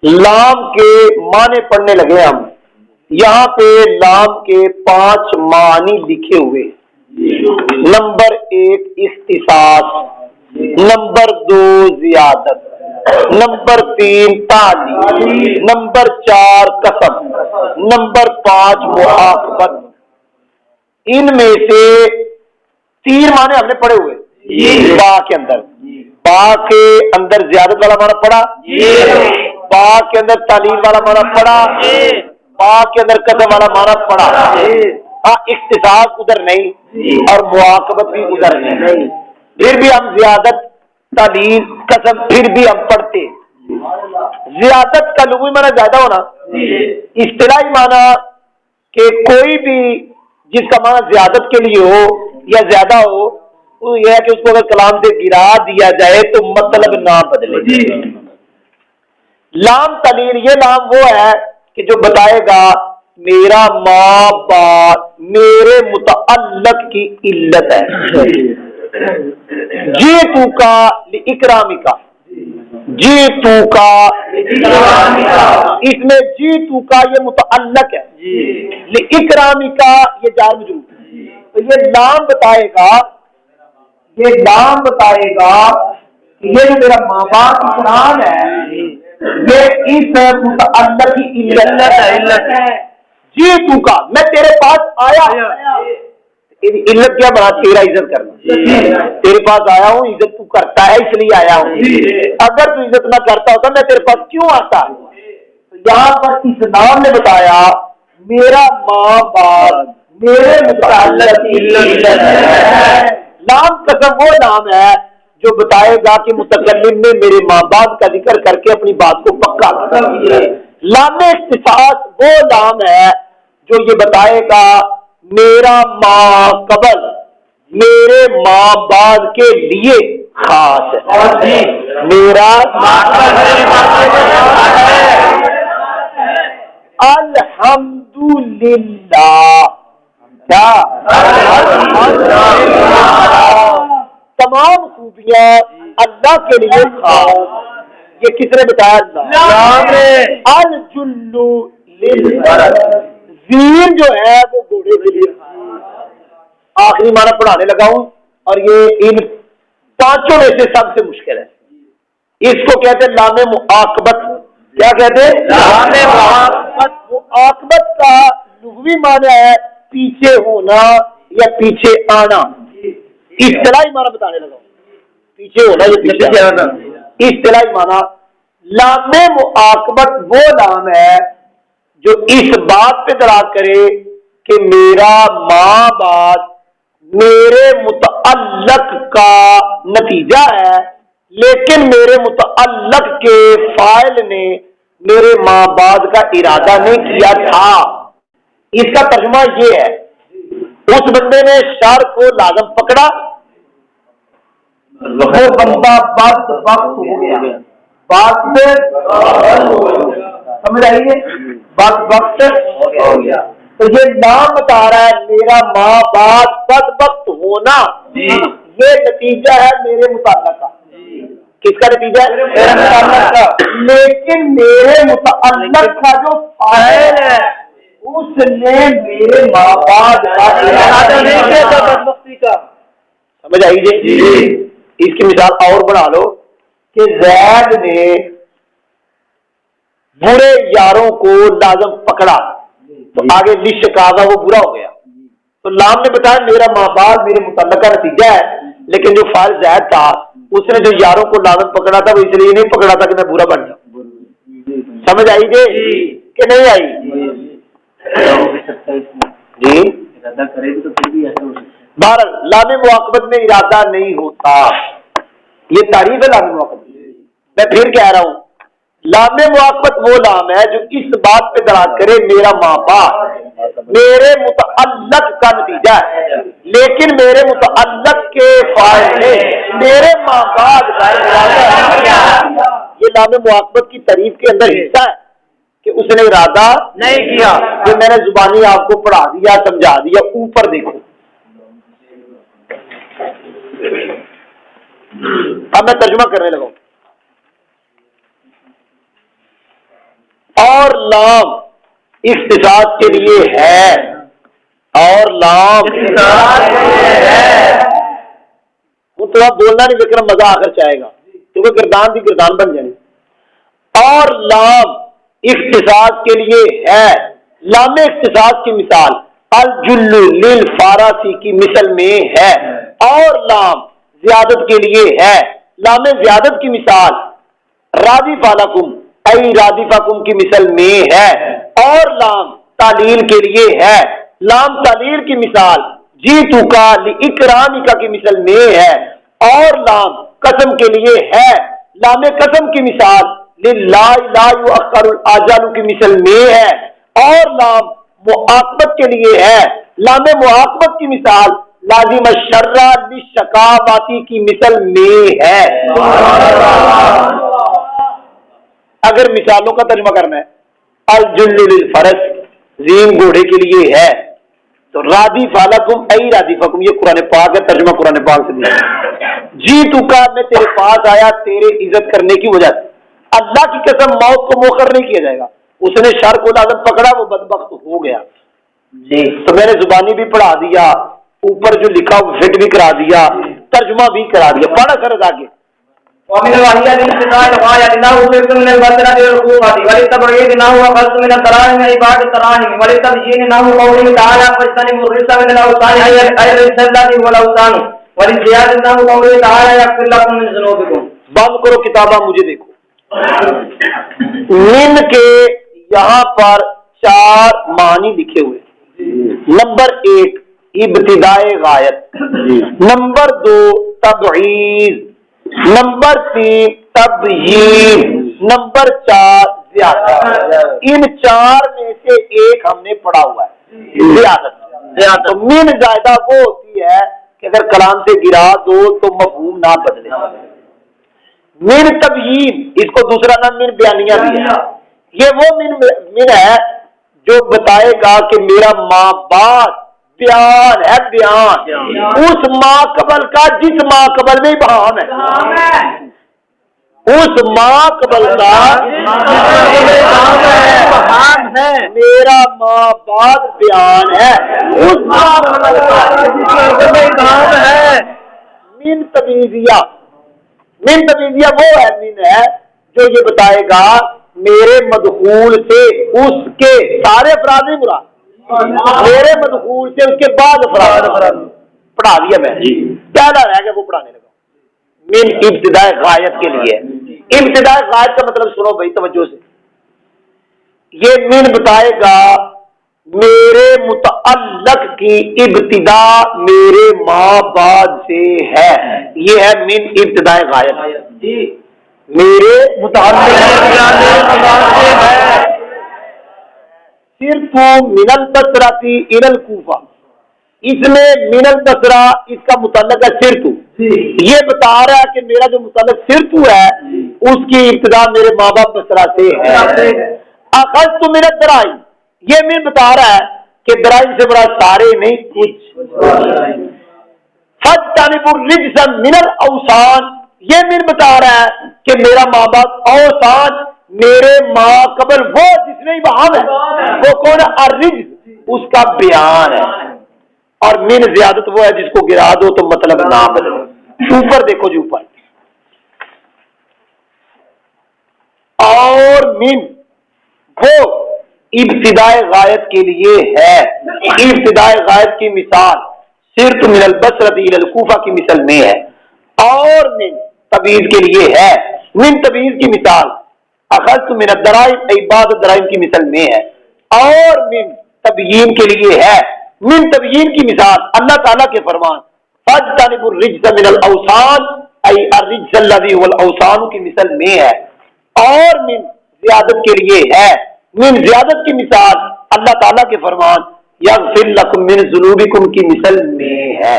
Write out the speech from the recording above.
لام کے معنی پڑھنے لگے ہم. یہاں پہ لام کے 5 معنی لکھے ہوئے. نمبر 1 اختصاص، نمبر 2 زیادت، نمبر 3 تعلیم، نمبر 4 قسم، نمبر 5 معاقبت. ان میں سے 3 معنی ہم نے پڑھے ہوئے. با کے اندر، با کے اندر زیادت والا معنی پڑھا، با کے اندر تعلیم والا معنی پڑھا، با کے اندر قسم والا معنی پڑھا. ہاں اختصاص ادھر نہیں اور معاقبت بھی ادھر نہیں. پھر بھی ہم زیادت، تعلیم، قسم پھر بھی ہم پڑھتے. زیادت کا لغوی معنی زیادہ ہونا، اصطلاحی معنی کہ کوئی بھی جس کا معنی زیادت کے لیے ہو یا زیادہ ہو، وہ یہ ہے کہ اس کو اگر کلام سے گرا دیا جائے تو مطلب نہ بدلے. لام تعلیل، یہ لام وہ ہے کہ جو بتائے گا میرا ماں باپ میرے متعلق کی علت ہے. جی تو کا اکرامی کا، جی تو کا، اس میں جی تو کا یہ متعلق ہے، اکرامی کا یہ جار مجرور. تو یہ لام بتائے گا، یہ لام بتائے گا کہ یہ جو میرا ماں باپ اکرام ہے یہ اس متعلق کی علت ہے. جی تو کا، میں تیرے پاس آیا. علت کیا بنا؟ تیرا عزت کرنا. تیرے پاس آیا ہوں، عزت تو کرتا ہے اس لیے آیا ہوں. اگر تو عزت نہ کرتا ہوتا میں تیرے پاس کیوں آتا؟ یہاں پر اس نام نے بتایا میرا ماں باپ میرے متعلق علت ہے. لام قسم وہ نام ہے جو بتائے گا کہ متکلم نے میرے ماں باپ کا ذکر کر کے اپنی بات کو پکا کر دیا. لام اختصاص وہ نام ہے جو یہ بتائے گا میرا ماں قبل میرے ماں باپ کے لیے خاص ہے. میرا الحمدللہ، کیا تمام خوبیاں اللہ کے لیے خاص. یہ کس نے بتایا؟ اللہ. الجلو للغرض، زین جو ہے وہ گھوڑے کے لیے. آخری معنی پڑھانے لگا ہوں اور یہ ان 5 میں سے سب سے مشکل ہے. اس کو کہتے ہیں لام معاقبت. کیا کہتے ہیں؟ لام معاقبت. معاقبت کا لغوی معنی ہے پیچھے ہونا یا پیچھے آنا. اصطلاحی معنی بتانے لگا ہوں، پیچھے ہونا یا پیچھے آنا. اصطلاحی معنی لام معاقبت وہ لام ہے جو اس بات پہ دلالت کرے کہ میرا ماں باپ میرے متعلق کا نتیجہ ہے، لیکن میرے متعلق کے فاعل نے میرے ماں باپ کا ارادہ نہیں کیا تھا. اس کا ترجمہ یہ ہے اس بندے نے شر کو لازم پکڑا، وہ بندہ بد وقت ہو گیا. بات سمجھ آئیے؟ بد وقت ہو گیا. تو یہ نام بتا رہا ہے میرا ماں باپ بد وقت ہونا یہ نتیجہ ہے میرے متعلق کا. کس کا نتیجہ ہے؟ میرے متعلق کا. لیکن میرے متعلق کا جو فاعل ہے اس نے میرے ماں باپ کا. سمجھ آئیے؟ اس کی مثال اور بنا لو کہ زید نے برے یاروں کو لازم پکڑا تو آگے لشکاغا وہ برا ہو گیا. تو لام نے بتایا میرا ماں باپ میرے متعلق کا نتیجہ ہے، لیکن جو فاعل زید تھا اس نے جو یاروں کو لازم پکڑا تھا وہ اس لیے نہیں پکڑا تھا کہ میں برا بن جاؤں. سمجھ آئی گے کہ نہیں آئی؟ جی بہرحال لام معاقبت میں ارادہ نہیں ہوتا. یہ تعریف ہے لام معاقبت. میں پھر کہہ رہا ہوں لام معاقبت وہ لام ہے جو اس بات پہ دلالت کرے میرا ماں باپ میرے متعلق کا نتیجہ ہے، لیکن میرے متعلق کے فاعل نے میرے ماں باپ کا ارادہ. یہ لام معاقبت کی تعریف کے اندر حصہ ہے کہ اس نے ارادہ نہیں کیا. جو میں نے زبانی آپ کو پڑھا دیا سمجھا دیا. اوپر دیکھو اب میں ترجمہ کرنے لگا ہوں. اور لام اختصاص کے لیے ہے، اور لام وہ تو آپ بولنا نہیں وکرم، مزہ آ کر چاہے گا کیونکہ گردان بھی گردان بن جائے. اور لام اختصاص کے لیے ہے، لام اختصاص کی مثال الجل للفارسی کی مثل میں ہے. اور لام زیادت کے لیے ہے، لام زیادت کی مثال رادف لکم ای رادفکم کی مثل میں ہے. اور لام تعلیل کے لیے ہے، لام تعلیل کی مثال جیتوکا لاکرامک کی مثل میں ہے. اور لام قسم کے لیے ہے، لام قسم کی مثال للہ لا یؤخر الاجل کی مثل میں ہے. اور لام معاقبت کے لیے ہے، لام معاقبت کی مثال لازم الشرع للشقاوتی کی مثل میں ہے. اگر مثالوں کا ترجمہ کرنا ہے، الجل للفرس زین گھوڑے کے لیے ہے، تو رادف لکم ای رادفکم یہ قرآن پاک ہے، ترجمہ قرآن پاک سے دیا. جیتوکا میں تیرے پاس آیا تیرے عزت کرنے کی وجہ سے. اللہ کی قسم موت کو مؤخر نہیں کیا جائے گا. اس نے شر کو لازم پکڑا، وہ بدبخت ہو گیا جی. تو میں نے زبانی بھی پڑھا دیا، اوپر جو لکھا وہ فٹ بھی کرا دیا، ترجمہ بھی کرا دیا. پڑھا سر آگے. ومن الوحيات الانتقال وآيات الله وفق من البصرة والركوبة وللتبريد نحو خلق من التراحم عباد التراحم وللتبجين نحو قوله تعالى فاجتنبوا الرجس من الأوثان أي الرجس الذي هو الأوثان وللزيادة نحو قوله تعالى يغفر لكم من ذنوبكم. بند کرو کتابہ مجھے دیکھو. من کے یہاں پر 4 معنی لکھے ہوئے. نمبر 1 ابتدائے غایت، نمبر 2 تبعیض، نمبر 3 تبیین، نمبر 4 زیادت. ان 4 میں سے ایک ہم نے پڑھا ہوا ہے، زیادت. تو من زائدہ وہ ہوتی ہے کہ اگر کلام سے گرا دو تو مفہوم نہ بدلے. من تبیین، اس کو دوسرا نام من بیانیہ بھی ہے. یہ وہ من ہے جو بتائے گا کہ میرا ماں باپ بیان ہے، بیان اس ماں قبل کا جس ماں قبل میں بہان ہے، اس ماں قبل کا بہان ہے. میرا ماں باپ بیان ہے، اس ماں قبل کا بہان ہے. من تمیزیہ، من تمیزیہ وہ ہے من ہے جو یہ بتائے گا میرے مدخول سے اس کے سارے افراد نہیں برا، میرے مدخول سے اس کے بعد افراد پڑھا دیا میں جی. پہلا رہ گیا وہ پڑھانے لگا. من ابتدائے غایت کے لیے. ابتدائے غایت کا مطلب سنو بھائی توجہ سے. یہ من بتائے گا میرے متعلق کی ابتدا میرے ماں باپ سے ہے. یہ ہے من ابتدائے غایت، میرے متعلق سے ہے. صرف من البصرہ الى الکوفہ، اس میں من البصرہ اس کا متعلق ہے سرتو. یہ بتا رہا ہے کہ میرا جو متعلق سرتو ہے اس کی ابتدا میرے ماں باپ بصرہ سے ہے. اخذت من الدرائی، یہ من بتا رہا ہے کہ درائی سے بڑا سارے نہیں کچھ. فاجتنبوا الرجس من الاوثان، یہ من بتا رہا ہے کہ میرا ماں باپ اوثان میرے ماں قبل وہ جس نے بہان ہے، وہ کون ہے؟ الرجس، اس کا بیان ہے. اور من زیادت وہ ہے جس کو گرا دو تو مطلب نہ بدلو. اوپر دیکھو جی، اوپر. اور من وہ ابتدائے غایت کے لیے ہے. ابتدائے غایت کی مثال صرف من البصرہ الى الکوفہ کی مثل میں ہے. اور من تبییض کے لیے ہے. من تبییض کی مثال اخذت من الدرائم ای بعض الدرائم کی مثل میں ہے. اور من تبیین کے لیے ہے. من تبیین کی مثال اللہ تعالیٰ کے فرمان فاجتنبوا الرجس من الاوثان ای الرجس الذی هو الاوثان کی مثل میں ہے. اور من زیادت کے لیے ہے. من زیادت کی مثال اللہ تعالیٰ کے فرمان یغفر لکم من ذنوبکم کی مثل میں ہے.